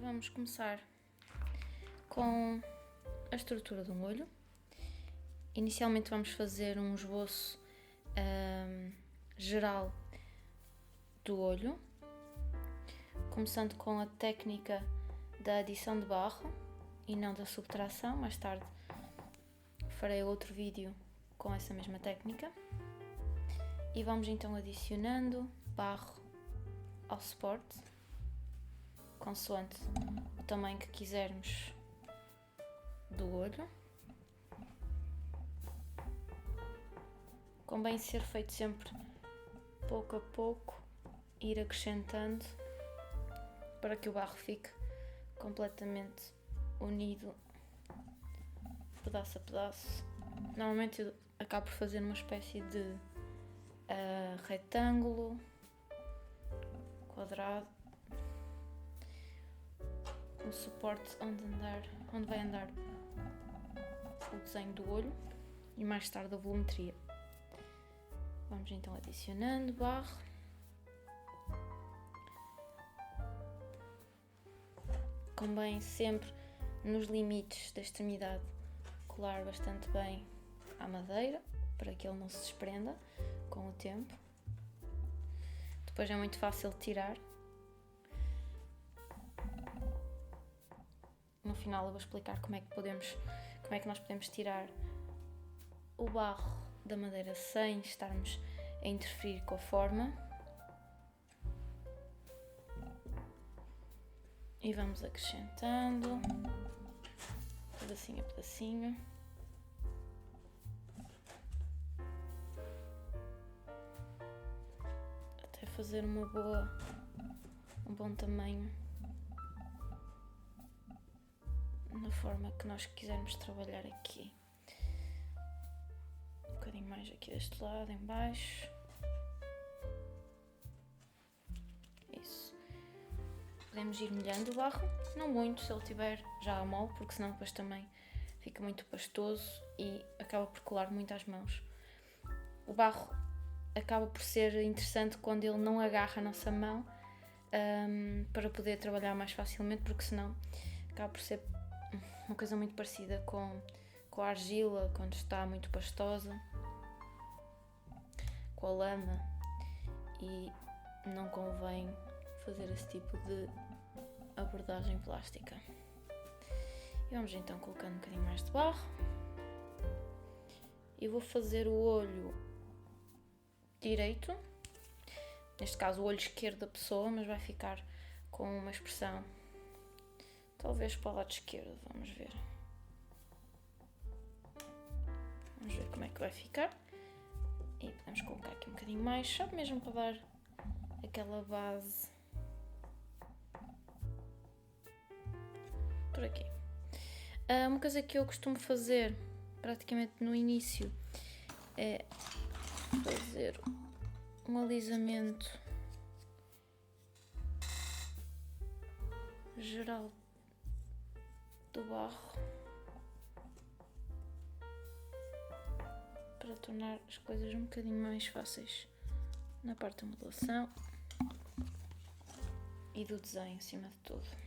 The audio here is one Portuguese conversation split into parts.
vamos começar com a estrutura de um olho. Inicialmente vamos fazer um esboço geral do olho, começando com a técnica da adição de barro e não da subtração. Mais tarde farei outro vídeo com essa mesma técnica. E vamos então adicionando barro ao suporte, consoante o tamanho que quisermos do olho. Convém ser feito sempre pouco a pouco, ir acrescentando para que o barro fique completamente unido, pedaço a pedaço. Normalmente eu acabo por fazer uma espécie de retângulo, quadrado, um suporte onde vai andar o desenho do olho e mais tarde a volumetria. Vamos então adicionando barro. Convém sempre, nos limites da extremidade, colar bastante bem à madeira para que ele não se desprenda com o tempo. Depois é muito fácil de tirar. No final eu vou explicar como é que nós podemos tirar o barro da madeira sem estarmos a interferir com a forma. E vamos acrescentando pedacinho a pedacinho. Até fazer um bom tamanho na forma que nós quisermos trabalhar aqui. Um bocadinho mais aqui deste lado, em baixo. Isso. Podemos ir molhando o barro, não muito, se ele estiver já a mole, porque senão depois também fica muito pastoso e acaba por colar muito às mãos. O barro acaba por ser interessante quando ele não agarra a nossa mão, para poder trabalhar mais facilmente, porque senão acaba por ser uma coisa muito parecida com a argila, quando está muito pastosa, com a lama, e não convém fazer esse tipo de abordagem plástica. E vamos então colocando um bocadinho mais de barro. E vou fazer o olho direito, neste caso o olho esquerdo da pessoa, mas vai ficar com uma expressão talvez para o lado esquerdo. Vamos ver como é que vai ficar. E podemos colocar aqui um bocadinho mais, só mesmo para dar aquela base por aqui. Uma coisa que eu costumo fazer praticamente no início é fazer um alisamento geral do barro para tornar as coisas um bocadinho mais fáceis na parte da modelação e do desenho acima de tudo.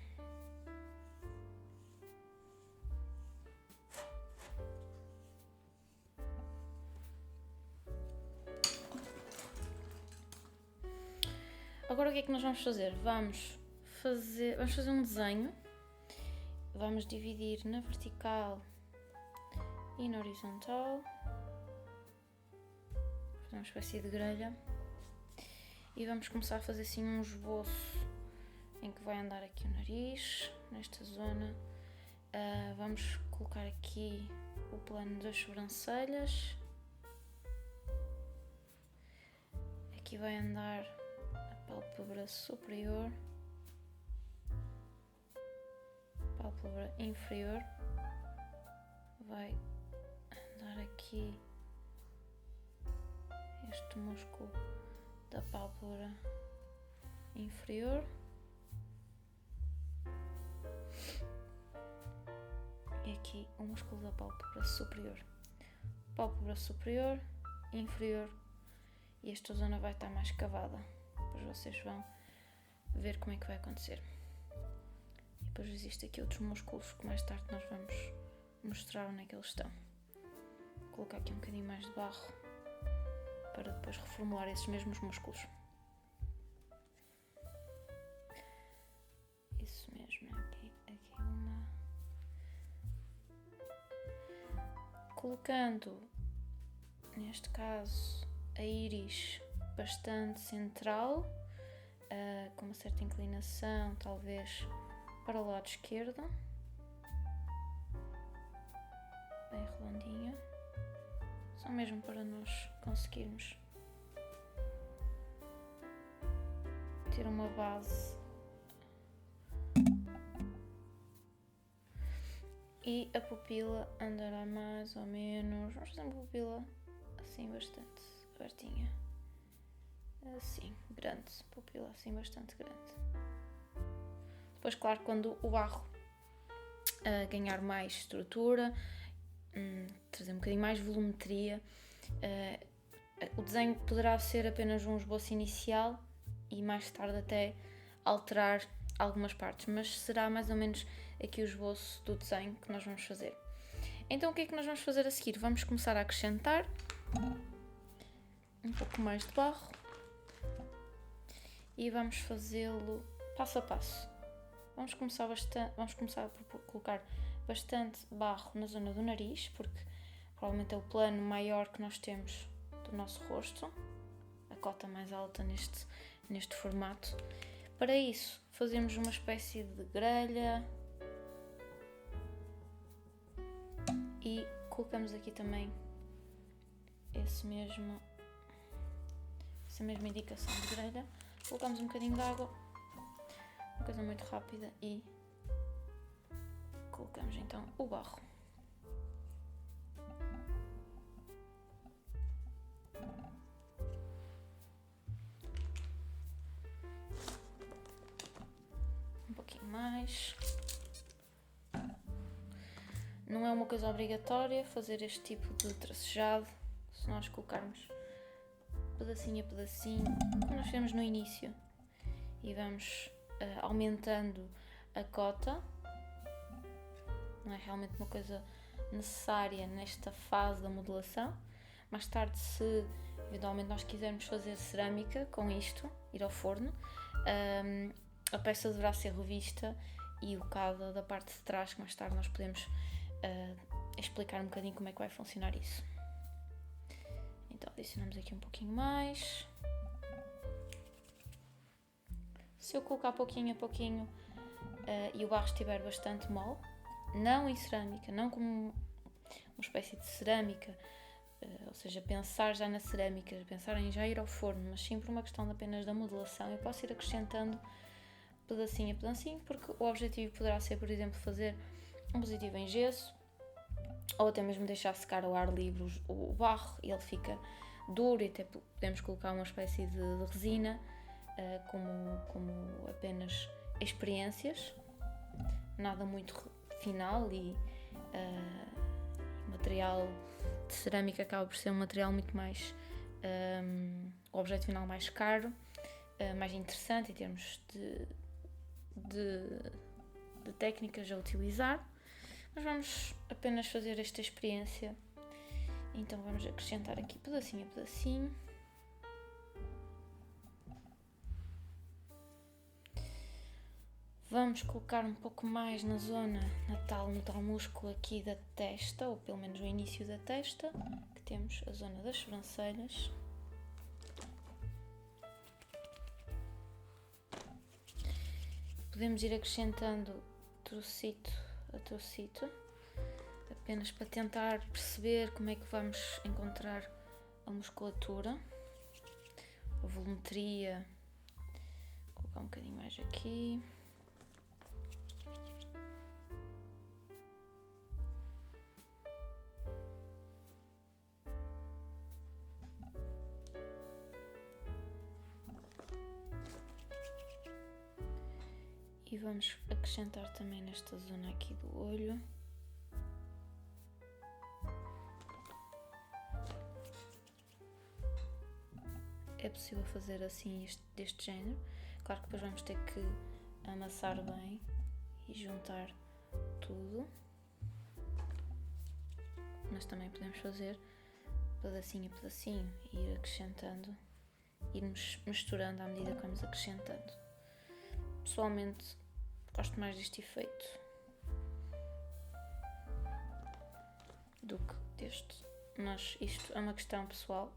Agora o que é que nós vamos fazer? Vamos fazer um desenho. Vamos dividir na vertical e na horizontal. Fazer uma espécie de grelha. E vamos começar a fazer assim um esboço em que vai andar aqui o nariz, nesta zona. Vamos colocar aqui o plano das sobrancelhas. Aqui vai andar pálpebra superior, pálpebra inferior, vai andar aqui este músculo da pálpebra inferior e aqui o músculo da pálpebra superior, inferior, e esta zona vai estar mais cavada. Depois vocês vão ver como é que vai acontecer. E Depois existem aqui outros músculos que mais tarde nós vamos mostrar onde é que eles estão. Vou colocar aqui um bocadinho mais de barro para depois reformular esses mesmos músculos. Isso mesmo, aqui uma. Colocando, neste caso, a íris bastante central, com uma certa inclinação, talvez para o lado esquerdo, bem redondinha, só mesmo para nós conseguirmos ter uma base. E a pupila andará mais ou menos, vamos fazer uma pupila assim bastante abertinha, assim, grande, pupila assim bastante grande. Depois, claro, quando o barro ganhar mais estrutura, trazer um bocadinho mais volumetria, o desenho poderá ser apenas um esboço inicial e mais tarde até alterar algumas partes, mas será mais ou menos aqui o esboço do desenho que nós vamos fazer. Então o que é que nós vamos fazer a seguir? Vamos começar a acrescentar um pouco mais de barro e vamos fazê-lo passo a passo. Vamos começar por colocar bastante barro na zona do nariz, porque provavelmente é o plano maior que nós temos do nosso rosto, a cota mais alta neste formato. Para isso, fazemos uma espécie de grelha e colocamos aqui também essa mesma indicação de grelha. Colocamos um bocadinho de água, uma coisa muito rápida, e colocamos então o barro. Um pouquinho mais. Não é uma coisa obrigatória fazer este tipo de tracejado. Se nós colocarmos pedacinho a pedacinho, como nós fizemos no início, e vamos aumentando a cota, não é realmente uma coisa necessária nesta fase da modelação. Mais tarde, se eventualmente nós quisermos fazer cerâmica com isto, ir ao forno, a peça deverá ser revista e bocada da parte de trás, que mais tarde nós podemos explicar um bocadinho como é que vai funcionar isso. Então adicionamos aqui um pouquinho mais. Se eu colocar pouquinho a pouquinho e o barro estiver bastante mole, não em cerâmica, não como uma espécie de cerâmica, ou seja, pensar já na cerâmica, pensar em já ir ao forno, mas sim por uma questão apenas da modelação, eu posso ir acrescentando pedacinho a pedacinho, porque o objetivo poderá ser, por exemplo, fazer um positivo em gesso, ou até mesmo deixar secar ao ar livre o barro e ele fica duro, e até podemos colocar uma espécie de resina como apenas experiências, nada muito final, e o material de cerâmica acaba por ser um material muito mais, o objeto final mais caro, mais interessante em termos de técnicas a utilizar. Mas vamos apenas fazer esta experiência, então vamos acrescentar aqui pedacinho a pedacinho. Vamos colocar um pouco mais na zona, no tal músculo aqui da testa, ou pelo menos o início da testa, que temos a zona das sobrancelhas. Podemos ir acrescentando trocito a trocito, apenas para tentar perceber como é que vamos encontrar a musculatura, a volumetria. Vou colocar um bocadinho mais aqui. E vamos acrescentar também nesta zona aqui do olho. É possível fazer assim deste género. Claro que depois vamos ter que amassar bem e juntar tudo. Mas também podemos fazer pedacinho a pedacinho e ir acrescentando, irmos misturando à medida que vamos acrescentando. Pessoalmente gosto mais deste efeito do que deste, mas isto é uma questão pessoal.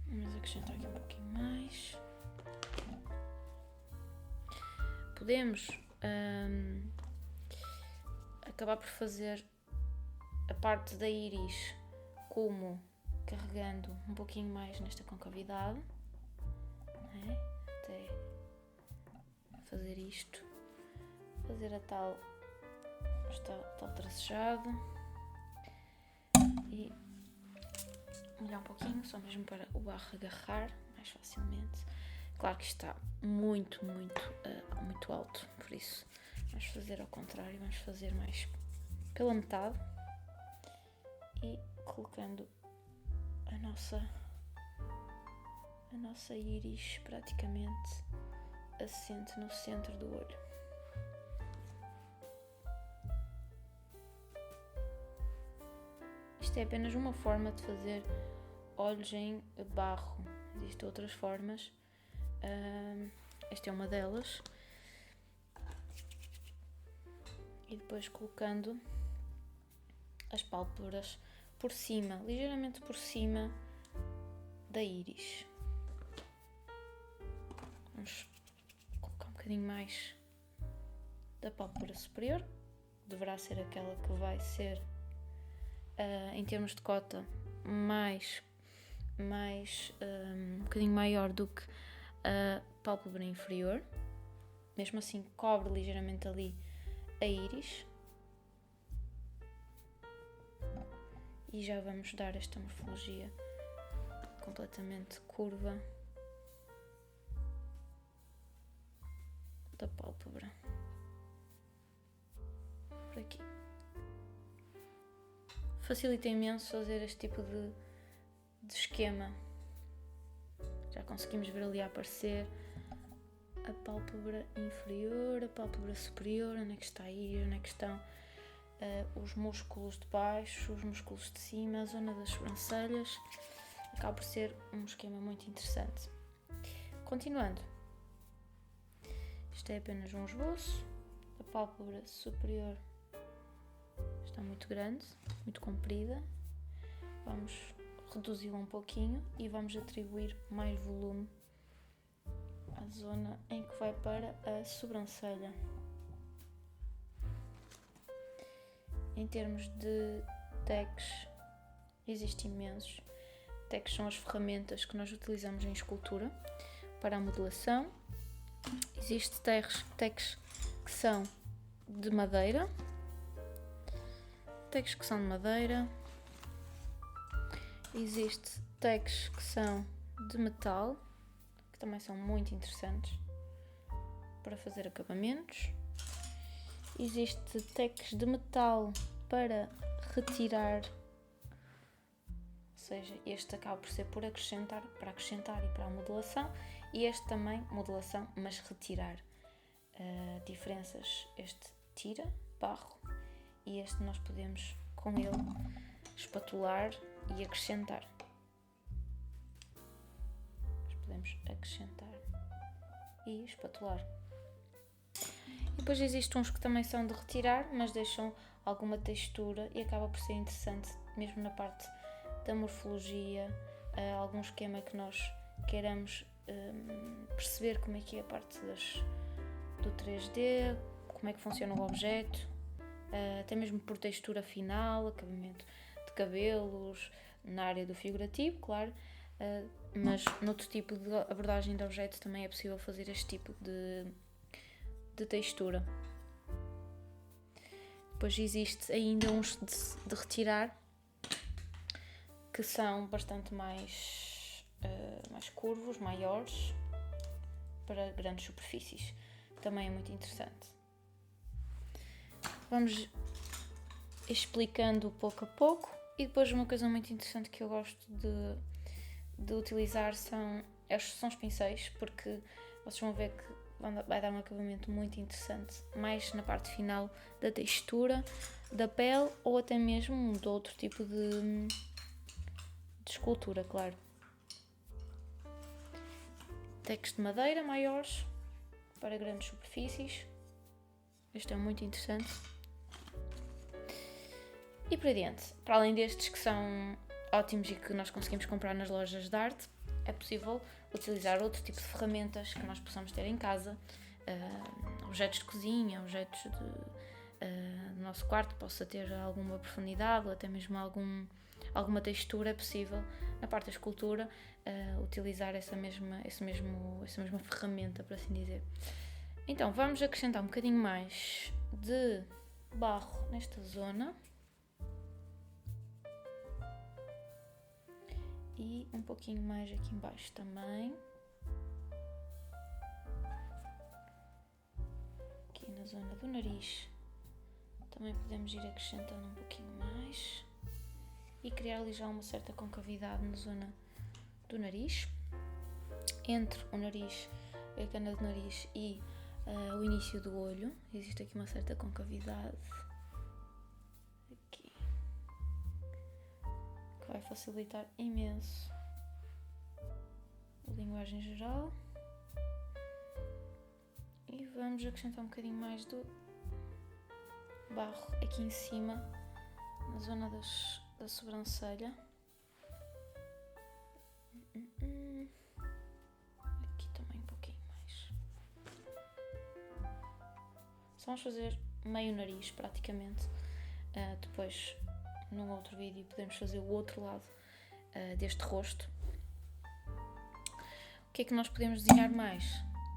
Vamos acrescentar aqui um pouquinho mais. Podemos acabar por fazer a parte da íris como carregando um pouquinho mais nesta concavidade, né? Até fazer isto, fazer a tal tracejado e molhar um pouquinho, só mesmo para o barro agarrar mais facilmente. Claro que está muito alto, por isso vamos fazer ao contrário, vamos fazer mais pela metade e colocando a nossa íris praticamente assente no centro do olho. Isto é apenas uma forma de fazer olhos em barro. Existem outras formas. Esta é uma delas. E depois colocando as pálpebras por cima, ligeiramente por cima da íris. Vamos colocar um bocadinho mais da pálpebra superior. Deverá ser aquela que vai ser, em termos de cota, um bocadinho maior do que a pálpebra inferior. Mesmo assim cobre ligeiramente ali a íris. E já vamos dar esta morfologia completamente curva da pálpebra. Por aqui. Facilita imenso fazer este tipo de esquema. Já conseguimos ver ali a aparecer a pálpebra inferior, a pálpebra superior, onde é que está a íris, onde é que estão os músculos de baixo, os músculos de cima, a zona das sobrancelhas. Acaba por ser um esquema muito interessante. Continuando, isto é apenas um esboço. A pálpebra superior está muito grande, muito comprida. Vamos reduzi-la um pouquinho e vamos atribuir mais volume à zona em que vai para a sobrancelha. Em termos de tags, existem imensos. Tags são as ferramentas que nós utilizamos em escultura para a modelação. Existem tags que são de madeira. Tags que são de madeira. Existem tags que são de metal, que também são muito interessantes para fazer acabamentos. Existem tags de metal para retirar, ou seja, este acaba por ser para acrescentar e para a modelação, e este também modelação, mas retirar. Diferenças, este tira barro e este nós podemos com ele espatular e acrescentar. Nós podemos acrescentar e espatular. E depois existem uns que também são de retirar, mas deixam alguma textura e acaba por ser interessante, mesmo na parte da morfologia, algum esquema que nós queiramos perceber como é que é a parte do 3D, como é que funciona o objeto, até mesmo por textura final, acabamento de cabelos, na área do figurativo, claro, mas noutro tipo de abordagem de objeto também é possível fazer este tipo de textura. Depois existe ainda uns de retirar que são bastante mais curvos, maiores, para grandes superfícies. Também é muito interessante. Vamos explicando pouco a pouco. E depois uma coisa muito interessante que eu gosto de utilizar são os pincéis, porque vocês vão ver que vai dar um acabamento muito interessante, mais na parte final da textura da pele ou até mesmo de outro tipo de escultura, claro. Tecos de madeira maiores para grandes superfícies. Este é muito interessante. E por adiante, para além destes que são ótimos e que nós conseguimos comprar nas lojas de arte, é possível utilizar outro tipo de ferramentas que nós possamos ter em casa, objetos de cozinha, objetos do nosso quarto, possa ter alguma profundidade ou até mesmo alguma textura. É possível, na parte da escultura, utilizar essa mesma ferramenta, por assim dizer. Então, vamos acrescentar um bocadinho mais de barro nesta zona. E um pouquinho mais aqui em baixo também. Aqui na zona do nariz também podemos ir acrescentando um pouquinho mais. E criar ali já uma certa concavidade na zona do nariz. Entre o nariz, a cana do nariz e o início do olho. Existe aqui uma certa concavidade. Aqui. Que vai facilitar imenso a linguagem geral. E vamos acrescentar um bocadinho mais do barro aqui em cima, na zona da sobrancelha. Aqui também um pouquinho mais. Só vamos fazer meio nariz praticamente. Depois, num outro vídeo, podemos fazer o outro lado deste rosto. O que é que nós podemos desenhar mais?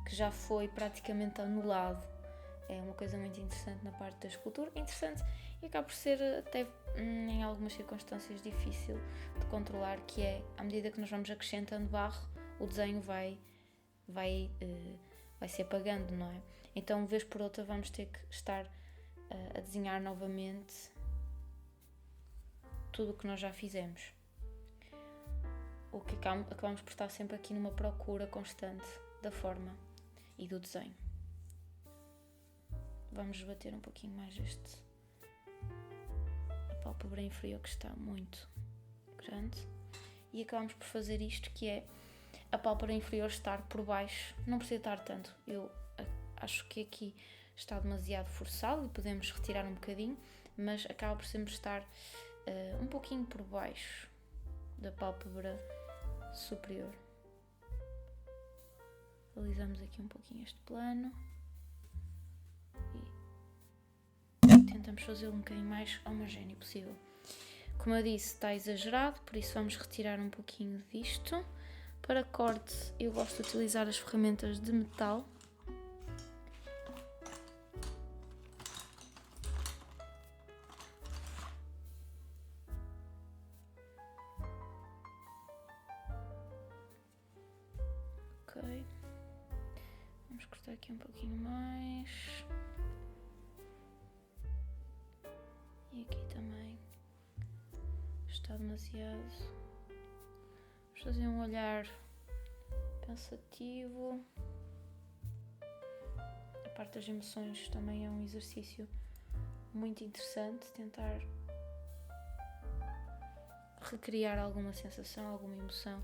Que já foi praticamente anulado. É uma coisa muito interessante na parte da escultura. Interessante e acaba por ser até em algumas circunstâncias difícil de controlar, que é, à medida que nós vamos acrescentando barro, o desenho vai se apagando, não é? Então, vez por outra, vamos ter que estar a desenhar novamente tudo o que nós já fizemos. O que acabamos por estar sempre aqui numa procura constante da forma e do desenho. Vamos bater um pouquinho mais a pálpebra inferior, que está muito grande, e acabamos por fazer isto, que é a pálpebra inferior estar por baixo. Não precisa estar tanto, eu acho que aqui está demasiado forçado e podemos retirar um bocadinho, mas acaba por sempre estar um pouquinho por baixo da pálpebra superior. Alisamos aqui um pouquinho este plano e tentamos fazê-lo um bocadinho mais homogéneo possível. Como eu disse, está exagerado, por isso vamos retirar um pouquinho disto. Para corte, eu gosto de utilizar as ferramentas de metal. Ok. Vamos cortar aqui um pouquinho mais. E aqui também. Está demasiado. Vamos fazer um olhar pensativo. A parte das emoções também é um exercício muito interessante. Tentar recriar alguma sensação, alguma emoção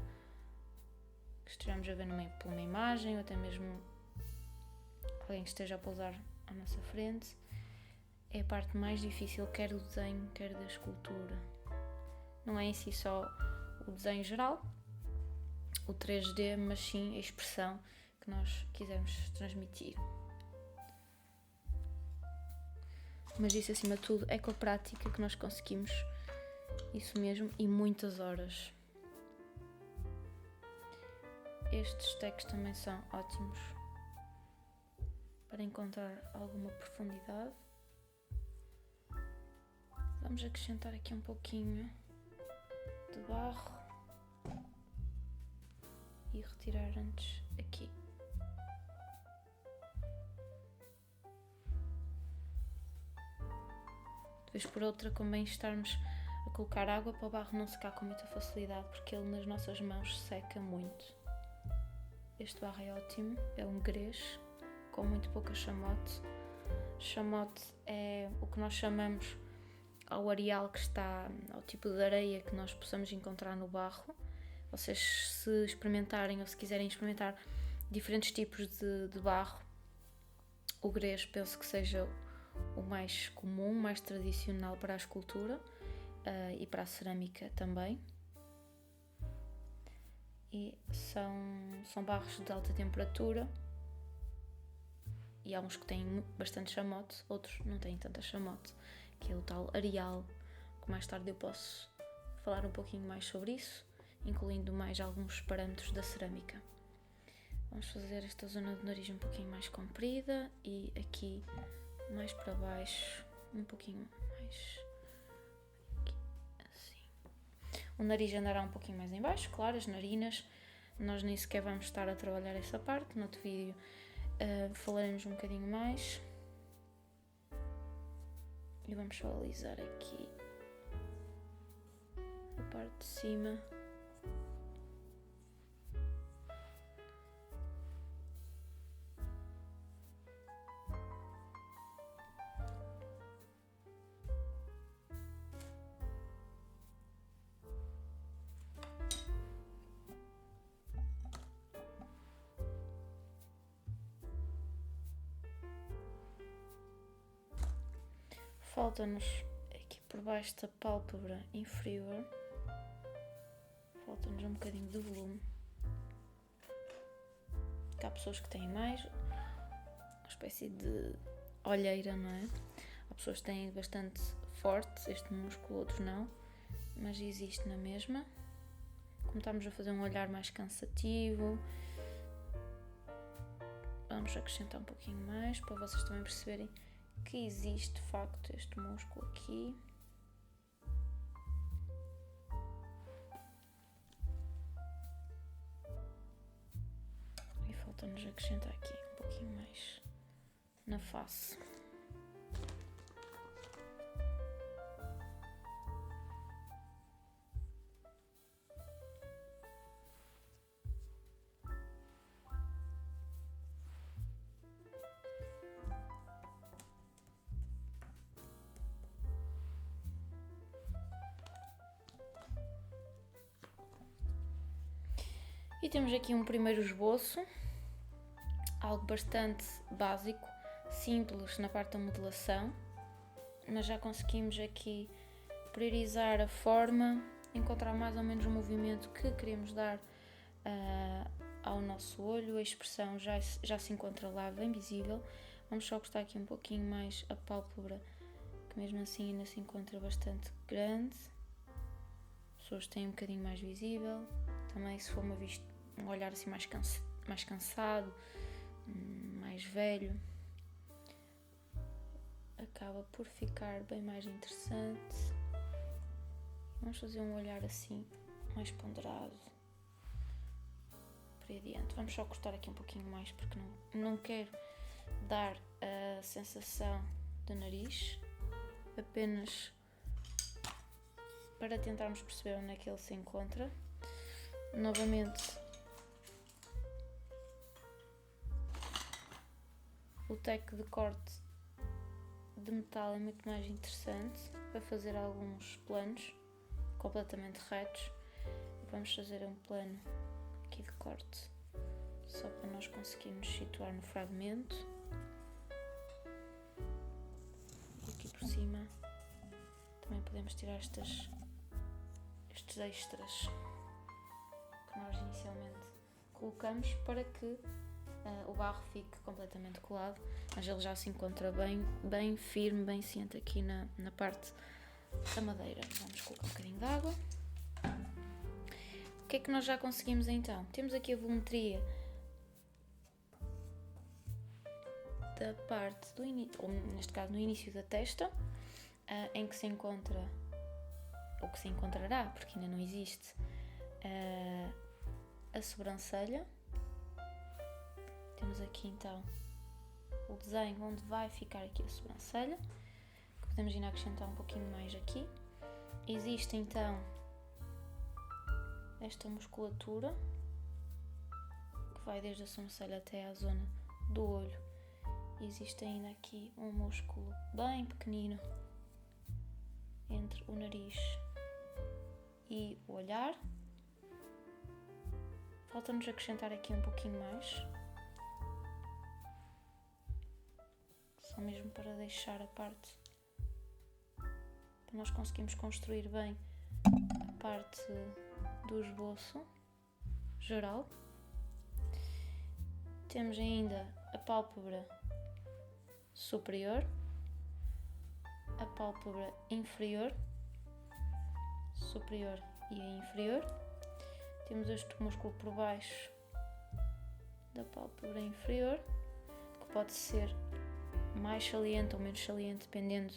que estejamos a ver por uma imagem, ou até mesmo alguém que esteja a pousar à nossa frente. É a parte mais difícil, quer do desenho, quer da escultura. Não é em si só o desenho geral, o 3D, mas sim a expressão que nós quisermos transmitir. Mas isso, acima de tudo, é com a prática que nós conseguimos isso mesmo, e muitas horas. Estes tecos também são ótimos para encontrar alguma profundidade. Vamos acrescentar aqui um pouquinho de barro e retirar antes aqui. De vez por outra, convém estarmos a colocar água para o barro não secar com muita facilidade, porque ele nas nossas mãos seca muito. Este barro é ótimo, é um grés com muito pouca chamote. Chamote é o que nós chamamos ao areal que está, ao tipo de areia que nós possamos encontrar no barro. Vocês, se experimentarem ou se quiserem experimentar diferentes tipos de barro, o grés penso que seja o mais comum, mais tradicional para a escultura e para a cerâmica também. E são barros de alta temperatura e há uns que têm bastante chamote, outros não têm tanta chamote, que é o tal areal, que mais tarde eu posso falar um pouquinho mais sobre isso, incluindo mais alguns parâmetros da cerâmica. Vamos fazer esta zona do nariz um pouquinho mais comprida e aqui mais para baixo, um pouquinho mais aqui, assim. O nariz andará um pouquinho mais em baixo, claro, as narinas, nós nem sequer vamos estar a trabalhar essa parte, no outro vídeo falaremos um bocadinho mais. E vamos só alisar aqui a parte de cima. Falta-nos aqui por baixo da pálpebra inferior, falta-nos um bocadinho de volume. Há pessoas que têm mais, uma espécie de olheira, não é? Há pessoas que têm bastante forte este músculo, outros não, mas existe na mesma. Como estamos a fazer um olhar mais cansativo, vamos acrescentar um pouquinho mais para vocês também perceberem que existe de facto este músculo aqui. E falta-nos acrescentar aqui um pouquinho mais na face. E temos aqui um primeiro esboço, algo bastante básico, simples na parte da modelação, mas já conseguimos aqui priorizar a forma, encontrar mais ou menos o movimento que queremos dar ao nosso olho, a expressão já se encontra lá bem visível. Vamos só cortar aqui um pouquinho mais a pálpebra, que mesmo assim ainda se encontra bastante grande. As pessoas têm um bocadinho mais visível. Também se for um olhar assim mais cansado, mais velho, acaba por ficar bem mais interessante. Vamos fazer um olhar assim mais ponderado para adiante. Vamos só cortar aqui um pouquinho mais porque não quero dar a sensação do nariz, apenas para tentarmos perceber onde é que ele se encontra. Novamente, o teco de corte de metal é muito mais interessante para fazer alguns planos completamente retos. Vamos fazer um plano aqui de corte só para nós conseguirmos situar no fragmento. E aqui por cima também podemos tirar estes extras que nós inicialmente colocamos para que o barro fique completamente colado, mas ele já se encontra bem firme, bem ciente aqui na parte da madeira. Vamos colocar um bocadinho de água. O que é que nós já conseguimos então? Temos aqui a volumetria da parte do início, ou neste caso no início da testa, em que se encontra, ou que se encontrará, porque ainda não existe, a sobrancelha. Temos aqui então o desenho onde vai ficar aqui a sobrancelha, que podemos ainda acrescentar um pouquinho mais aqui. Existe então esta musculatura que vai desde a sobrancelha até à zona do olho. Existe ainda aqui um músculo bem pequenino entre o nariz e o olhar. Falta-nos acrescentar aqui um pouquinho mais, só mesmo para deixar a parte, para nós conseguirmos construir bem a parte do esboço geral. Temos ainda a pálpebra superior, a pálpebra inferior, superior e a inferior. Temos este músculo por baixo da pálpebra inferior, que pode ser mais saliente ou menos saliente, dependendo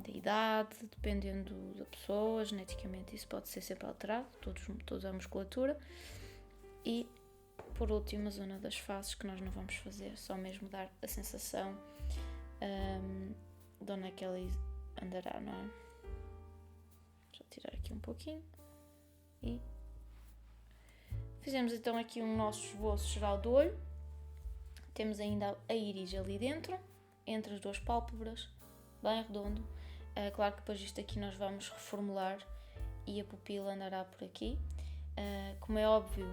da idade, dependendo da pessoa. Geneticamente isso pode ser sempre alterado, toda a musculatura. E por último a zona das faces, que nós não vamos fazer, só mesmo dar a sensação de onde é que ela andará, não é? Vou tirar aqui um pouquinho. E fizemos então aqui um nosso esboço geral do olho. Temos ainda a íris ali dentro, entre as duas pálpebras, bem redondo. Claro que depois isto aqui nós vamos reformular e a pupila andará por aqui. Como é óbvio,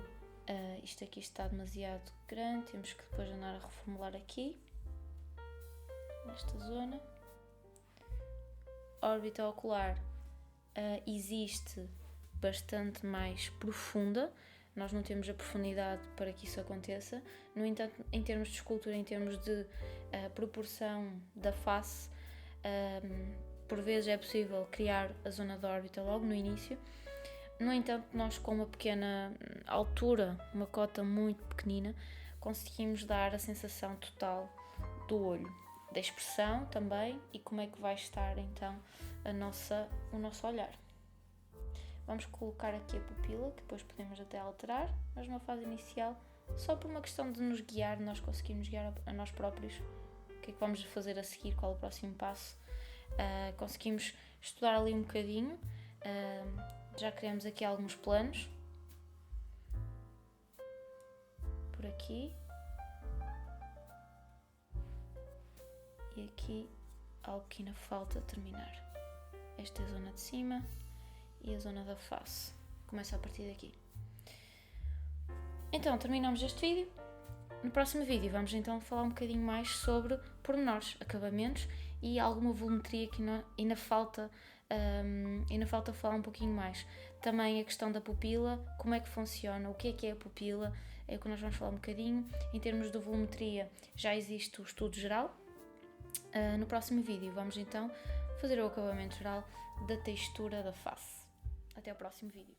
isto aqui está demasiado grande, temos que depois andar a reformular aqui, nesta zona. A órbita ocular existe bastante mais profunda, nós não temos a profundidade para que isso aconteça. No entanto, em termos de escultura, em termos de proporção da face, por vezes é possível criar a zona da órbita logo no início. No entanto, nós com uma pequena altura, uma cota muito pequenina, conseguimos dar a sensação total do olho, da expressão também, e como é que vai estar então o nosso olhar. Vamos colocar aqui a pupila, que depois podemos até alterar, mas numa fase inicial, só por uma questão de nos guiar, nós conseguimos guiar a nós próprios, o que é que vamos fazer a seguir, qual é o próximo passo. Conseguimos estudar ali um bocadinho, já criamos aqui alguns planos, por aqui, e aqui algo que ainda falta terminar. Esta é a zona de cima e a zona da face, começa a partir daqui. Então terminamos este vídeo. No próximo vídeo vamos então falar um bocadinho mais sobre pormenores, acabamentos e alguma volumetria que ainda falta falar um pouquinho mais. Também a questão da pupila, como é que funciona, o que é a pupila, é o que nós vamos falar um bocadinho. Em termos de volumetria já existe o estudo geral. No próximo vídeo vamos então fazer o acabamento geral da textura da face. Até ao próximo vídeo.